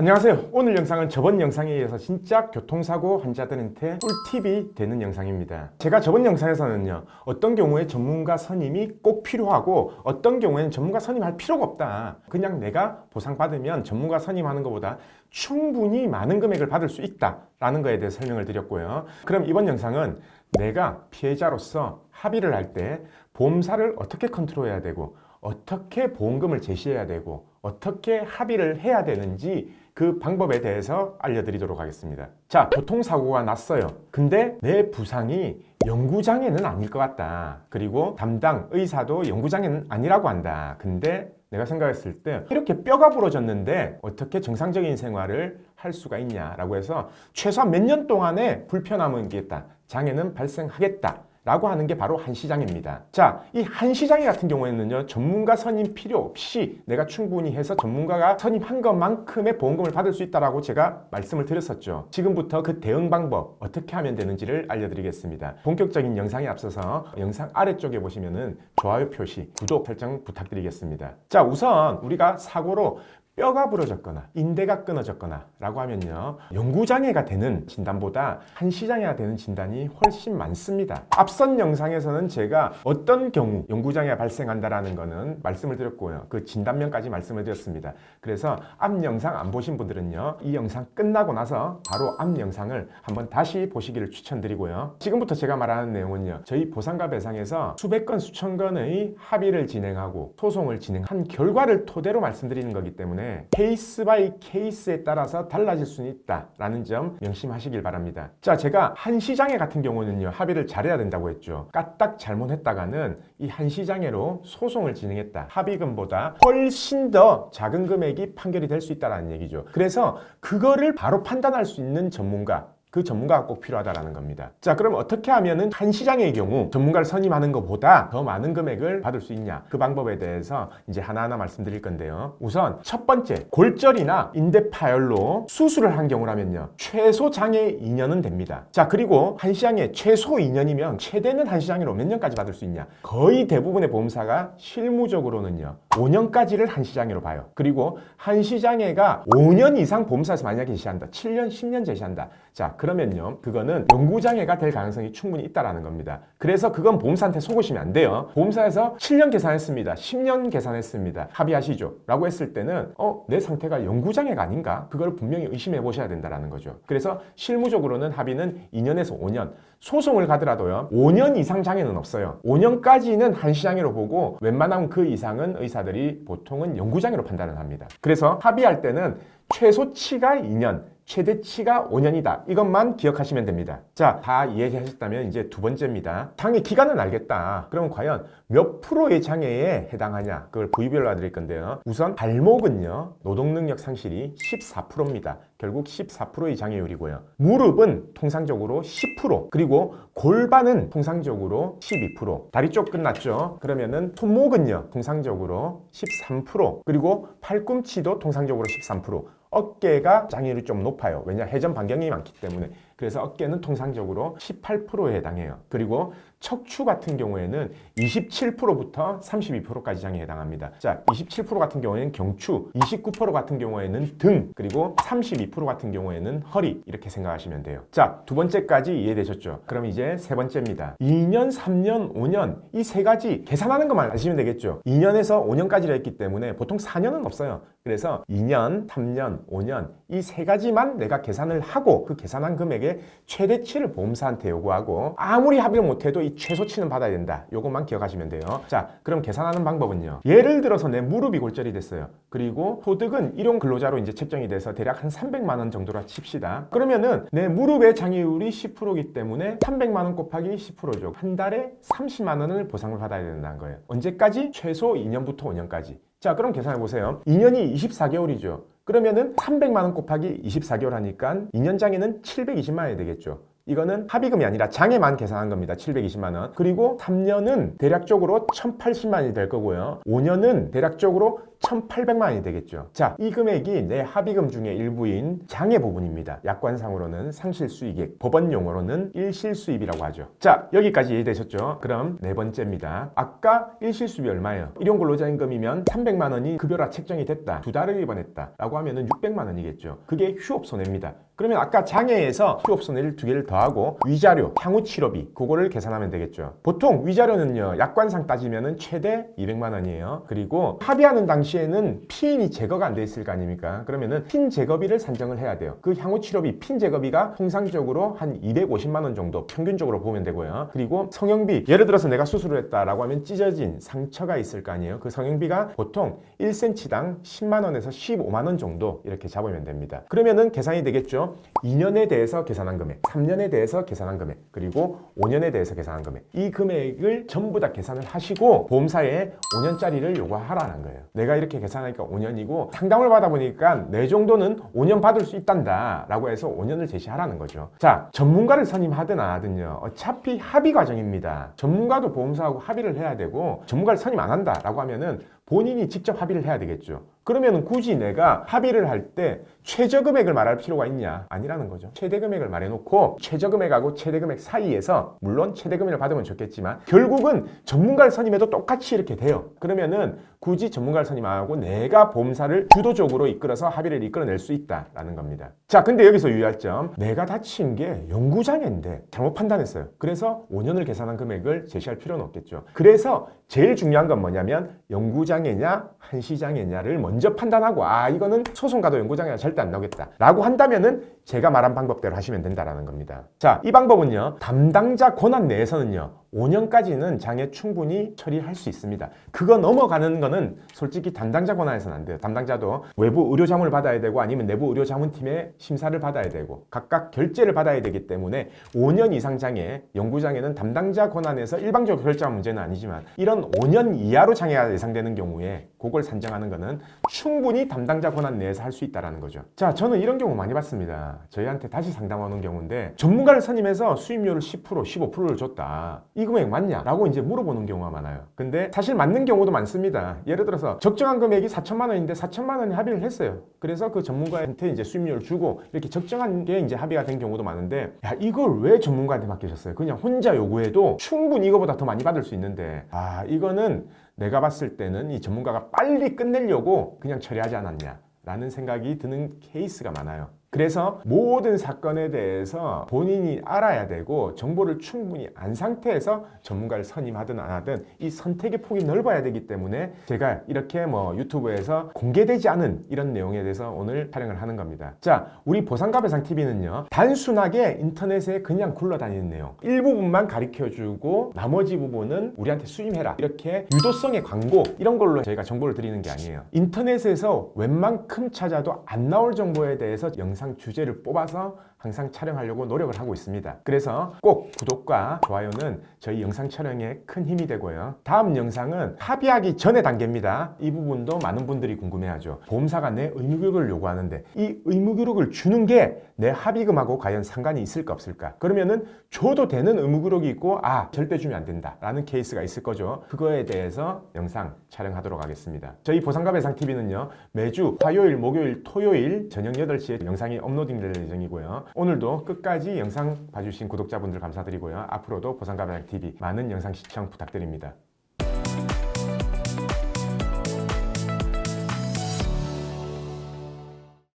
안녕하세요. 오늘 영상은 저번 영상에 이어서 진짜 교통사고 환자들한테 꿀팁이 되는 영상입니다. 제가 저번 영상에서는요, 어떤 경우에 전문가 선임이 꼭 필요하고 어떤 경우에는 전문가 선임할 필요가 없다. 그냥 내가 보상받으면 전문가 선임하는 것보다 충분히 많은 금액을 받을 수 있다라는 거에 대해 설명을 드렸고요. 그럼 이번 영상은 내가 피해자로서 합의를 할 때 보험사를 어떻게 컨트롤해야 되고 어떻게 보험금을 제시해야 되고 어떻게 합의를 해야 되는지 그 방법에 대해서 알려드리도록 하겠습니다. 자, 교통사고가 났어요. 근데 내 부상이 영구장애는 아닐 것 같다. 그리고 담당 의사도 영구장애는 아니라고 한다. 근데 내가 생각했을 때 이렇게 뼈가 부러졌는데 어떻게 정상적인 생활을 할 수가 있냐라고 해서 최소한 몇 년 동안의 불편함은 있겠다. 장애는 발생하겠다. 라고 하는 게 바로 한시장애입니다. 자, 이 한시장애 같은 경우에는요, 전문가 선임 필요 없이 내가 충분히 해서 전문가가 선임한 것만큼의 보험금을 받을 수 있다라고 제가 말씀을 드렸었죠. 지금부터 그 대응 방법 어떻게 하면 되는지를 알려드리겠습니다. 본격적인 영상에 앞서서 영상 아래쪽에 보시면은 좋아요 표시, 구독 설정 부탁드리겠습니다. 자, 우선 우리가 사고로 뼈가 부러졌거나 인대가 끊어졌거나 라고 하면요, 영구장애가 되는 진단보다 한시장애가 되는 진단이 훨씬 많습니다. 앞선 영상에서는 제가 어떤 경우 영구장애가 발생한다라는 거는 말씀을 드렸고요, 그 진단명까지 말씀을 드렸습니다. 그래서 앞 영상 안 보신 분들은요, 이 영상 끝나고 나서 바로 앞 영상을 한번 다시 보시기를 추천드리고요. 지금부터 제가 말하는 내용은요, 저희 보상가 배상에서 수백 건 수천 건의 합의를 진행하고 소송을 진행한 결과를 토대로 말씀드리는 거기 때문에 케이스 바이 케이스에 따라서 달라질 수는 있다라는 점 명심하시길 바랍니다. 자, 제가 한시장애 같은 경우는요, 합의를 잘해야 된다고 했죠. 까딱 잘못했다가는 이 한시장애로 소송을 진행했다. 합의금보다 훨씬 더 작은 금액이 판결이 될 수 있다는 얘기죠. 그래서 그거를 바로 판단할 수 있는 전문가, 그 전문가가 꼭 필요하다라는 겁니다. 자, 그럼 어떻게 하면은 한시장애의 경우 전문가를 선임하는 것보다 더 많은 금액을 받을 수 있냐, 그 방법에 대해서 이제 하나하나 말씀드릴 건데요. 우선 첫 번째, 골절이나 인대 파열로 수술을 한 경우라면요, 최소 장애 2년은 됩니다. 자, 그리고 한시장애 최소 2년이면 최대는 한시장애로 몇 년까지 받을 수 있냐, 거의 대부분의 보험사가 실무적으로는요 5년까지를 한시장애로 봐요. 그리고 한시장애가 5년 이상 보험사에서 만약에 제시한다, 7년, 10년 제시한다, 자, 그러면요, 그거는 영구장애가 될 가능성이 충분히 있다라는 겁니다. 그래서 그건 보험사한테 속으시면 안 돼요. 보험사에서 7년 계산했습니다, 10년 계산했습니다, 합의하시죠 라고 했을 때는 내 상태가 영구장애가 아닌가? 그걸 분명히 의심해 보셔야 된다라는 거죠. 그래서 실무적으로는 합의는 2년에서 5년, 소송을 가더라도요 5년 이상 장애는 없어요. 5년까지는 한시장애로 보고 웬만하면 그 이상은 의사들이 보통은 영구장애로 판단을 합니다. 그래서 합의할 때는 최소치가 2년, 최대치가 5년이다. 이것만 기억하시면 됩니다. 자, 다 이해하셨다면 이제 두 번째입니다. 장애 기간은 알겠다. 그러면 과연 몇 프로의 장애에 해당하냐? 그걸 부위별로 알려드릴 건데요. 우선 발목은요, 노동능력 상실이 14%입니다. 결국 14%의 장애율이고요. 무릎은 통상적으로 10%, 그리고 골반은 통상적으로 12%. 다리 쪽 끝났죠? 그러면은 손목은요, 통상적으로 13%, 그리고 팔꿈치도 통상적으로 13%. 어깨가 장애율이 좀 높아요. 왜냐? 회전 반경이 많기 때문에. 그래서 어깨는 통상적으로 18%에 해당해요. 그리고 척추 같은 경우에는 27%부터 32%까지 장애에 해당합니다. 자, 27% 같은 경우에는 경추, 29% 같은 경우에는 등, 그리고 32% 같은 경우에는 허리, 이렇게 생각하시면 돼요. 자, 두 번째까지 이해되셨죠? 그럼 이제 세 번째입니다. 2년, 3년, 5년, 이 세 가지 계산하는 것만 아시면 되겠죠. 2년에서 5년까지로 했기 때문에 보통 4년은 없어요. 그래서 2년, 3년, 5년, 이 세 가지만 내가 계산을 하고 그 계산한 금액의 최대치를 보험사한테 요구하고 아무리 합의를 못해도 이 최소치는 받아야 된다. 요것만 기억하시면 돼요. 자, 그럼 계산하는 방법은요, 예를 들어서 내 무릎이 골절이 됐어요. 그리고 소득은 일용 근로자로 이제 책정이 돼서 대략 한 300만 원 정도라 칩시다. 그러면은 내 무릎의 장애율이 10%이기 때문에 300만 원 곱하기 10%죠. 한 달에 30만 원을 보상을 받아야 된다는 거예요. 언제까지? 최소 2년부터 5년까지. 자, 그럼 계산해 보세요. 2년이 24개월이죠. 그러면은 300만 원 곱하기 24개월 하니까 2년 장애는 720만 원이 되겠죠. 이거는 합의금이 아니라 장애만 계산한 겁니다. 720만 원. 그리고 3년은 대략적으로 1080만 원이 될 거고요. 5년은 대략적으로 1,800만 원이 되겠죠. 자, 이 금액이 내 합의금 중에 일부인 장해 부분입니다. 약관상으로는 상실수익액, 법원 용어로는 일실수입이라고 하죠. 자, 여기까지 이해되셨죠? 그럼 네 번째입니다. 아까 일실수입이 얼마예요? 일용근로자임금이면 300만 원이 급여라 책정이 됐다. 2달을 입원했다. 라고 하면은 600만 원이겠죠. 그게 휴업손해입니다. 그러면 아까 장해에서 휴업손해를 2개를 더하고 위자료, 향후치료비 그거를 계산하면 되겠죠. 보통 위자료는요 약관상 따지면은 최대 200만 원이에요. 그리고 합의하는 당시에는 피인이 제거가 안 돼 있을 거 아닙니까? 그러면은 핀 제거비를 산정을 해야 돼요. 그 향후치료비 핀 제거비가 통상적으로 한 250만 원 정도 평균적으로 보면 되고요. 그리고 성형비, 예를 들어서 내가 수술을 했다라고 하면 찢어진 상처가 있을 거 아니에요. 그 성형비가 보통 1cm당 10만 원에서 15만 원 정도 이렇게 잡으면 됩니다. 그러면은 계산이 되겠죠. 2년에 대해서 계산한 금액, 3년에 대해서 계산한 금액, 그리고 5년에 대해서 계산한 금액, 이 금액을 전부 다 계산을 하시고 보험사에 5년짜리를 요구하라는 거예요. 내가 이렇게 계산하니까 5년이고 상담을 받아보니까 내 정도는 5년 받을 수 있단다 라고 해서 5년을 제시하라는 거죠. 자, 전문가를 선임하든 안 하든요 어차피 합의 과정입니다. 전문가도 보험사하고 합의를 해야 되고 전문가를 선임 안 한다 라고 하면은 본인이 직접 합의를 해야 되겠죠. 그러면 굳이 내가 합의를 할 때 최저 금액을 말할 필요가 있냐? 아니라는 거죠. 최대 금액을 말해놓고 최저 금액하고 최대 금액 사이에서 물론 최대 금액을 받으면 좋겠지만 결국은 전문가를 선임해도 똑같이 이렇게 돼요. 그러면은 굳이 전문가를 선임 안 하고 내가 보험사를 주도적으로 이끌어서 합의를 이끌어낼 수 있다라는 겁니다. 자, 근데 여기서 유의할 점, 내가 다친 게 영구장애인데 잘못 판단했어요. 그래서 5년을 계산한 금액을 제시할 필요는 없겠죠. 그래서 제일 중요한 건 뭐냐면 영구장애냐 한시장애냐를 먼저 판단하고 이거는 소송 가도 영구장애가 절대 안 나오겠다 라고 한다면은 제가 말한 방법대로 하시면 된다라는 겁니다. 자, 이 방법은요 담당자 권한 내에서는요 5년까지는 장애 충분히 처리할 수 있습니다. 그거 넘어가는 거는 솔직히 담당자 권한에서는 안 돼요. 담당자도 외부 의료자문을 받아야 되고 아니면 내부 의료자문팀의 심사를 받아야 되고 각각 결재를 받아야 되기 때문에 5년 이상 장애, 영구장애는 담당자 권한에서 일방적으로 결정한 문제는 아니지만 이런 5년 이하로 장애가 예상되는 경우에 그걸 산정하는 거는 충분히 담당자 권한 내에서 할 수 있다는 거죠. 자, 저는 이런 경우 많이 봤습니다. 저희한테 다시 상담하는 경우인데 전문가를 선임해서 수임료를 10%, 15%를 줬다. 이 금액 맞냐? 라고 이제 물어보는 경우가 많아요. 근데 사실 맞는 경우도 많습니다. 예를 들어서 적정한 금액이 4천만 원인데 4천만 원이 합의를 했어요. 그래서 그 전문가한테 이제 수임료를 주고 이렇게 적정한 게 이제 합의가 된 경우도 많은데 야, 이걸 왜 전문가한테 맡기셨어요? 그냥 혼자 요구해도 충분히 이거보다 더 많이 받을 수 있는데 이거는 내가 봤을 때는 이 전문가가 빨리 끝내려고 그냥 처리하지 않았냐 라는 생각이 드는 케이스가 많아요. 그래서 모든 사건에 대해서 본인이 알아야 되고 정보를 충분히 안 상태에서 전문가를 선임하든 안 하든 이 선택의 폭이 넓어야 되기 때문에 제가 이렇게 유튜브에서 공개되지 않은 이런 내용에 대해서 오늘 촬영을 하는 겁니다. 자, 우리 보상가배상TV는요 단순하게 인터넷에 그냥 굴러다니는 내용 일부분만 가르쳐주고 나머지 부분은 우리한테 수임해라 이렇게 유도성의 광고 이런 걸로 저희가 정보를 드리는 게 아니에요. 인터넷에서 웬만큼 찾아도 안 나올 정보에 대해서 영상 주제를 뽑아서 항상 촬영하려고 노력을 하고 있습니다. 그래서 꼭 구독과 좋아요는 저희 영상 촬영에 큰 힘이 되고요. 다음 영상은 합의하기 전의 단계입니다. 이 부분도 많은 분들이 궁금해하죠. 보험사가 내 의무교육을 요구하는데 이 의무교육을 주는 게 내 합의금하고 과연 상관이 있을까 없을까? 그러면은 줘도 되는 의무교육이 있고 절대 주면 안 된다 라는 케이스가 있을 거죠. 그거에 대해서 영상 촬영하도록 하겠습니다. 저희 보상가배상TV는요 매주 화요일, 목요일, 토요일 저녁 8시에 영상이 업로딩될 예정이고요. 오늘도 끝까지 영상 봐주신 구독자분들 감사드리고요. 앞으로도 보상가배상TV 많은 영상 시청 부탁드립니다.